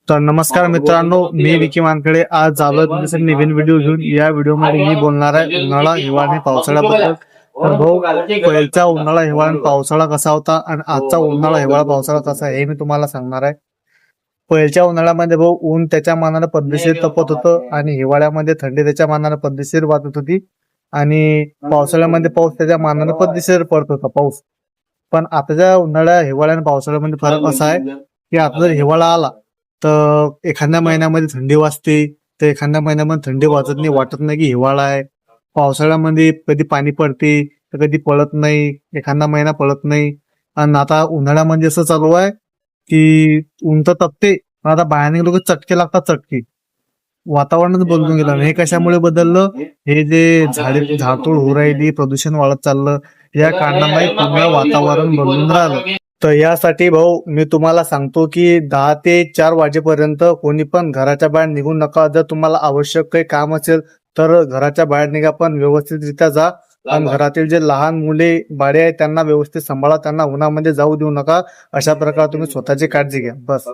तर नमस्कार मित्रांनो, मी विकी वानखेडे आज आलो तुमच्यासाठी नवीन व्हिडिओ घेऊन. या व्हिडिओमध्ये मी बोलणार आहे उन्हाळा, हिवाळा आणि पावसाळ्याबद्दल. तर भाऊ, पहिलचा उन्हाळा, हिवाळा आणि पावसाळा कसा होता आणि आजचा उन्हाळा, हिवाळा, पावसाळा कसा आहे हे मी तुम्हाला सांगणार आहे. पहिलच्या उन्हाळ्यामध्ये भाऊ ऊन त्याच्या मानाने पद्धतशीर तपत होतं आणि हिवाळ्यामध्ये थंडी त्याच्या मानाने पद्धतशीर वाटत होती आणि पावसाळ्यामध्ये पाऊस त्याच्या मानाने पद्धतशीर पडत होता पाऊस. पण आताच्या उन्हाळ्या, हिवाळ्या आणि पावसाळ्यामध्ये फरक असा आहे की आता जर हिवाळा आला तर एखाद्या महिन्यामध्ये थंडी वाजते, तर एखाद्या महिन्यामध्ये थंडी वाजत नाही, वाटत नाही की हिवाळा आहे. पावसाळ्यामध्ये कधी पाणी पडते तर कधी पडत नाही, एखादा महिना पडत नाही. आणि आता उन्हाळ्यामध्ये असं चालू आहे की ऊन तर तपते पण आता बाहेर निघलो की चटके लागतात, चटके. वातावरणच बदलून गेलं. हे कशामुळे बदललं? हे जे झाडतोड होऊ राहिली, प्रदूषण वाढत चाललं, या कारणामुळे पूर्ण वातावरण बदलून राहिलं. तर यासाठी भाऊ मी तुम्हाला सांगतो की 10 ते 4 वाजेपर्यंत कोणी पण घराच्या बाहेर निघू नका. जर तुम्हाला आवश्यक काही काम असेल तर घराच्या बाहेर निघा, पण व्यवस्थितरित्या जा. आणि घरातील जे लहान मुले बाळे आहेत त्यांना व्यवस्थित सांभाळा, त्यांना उन्हामध्ये जाऊ देऊ नका. अशा प्रकारे तुम्ही स्वतःची काळजी घ्या. बस.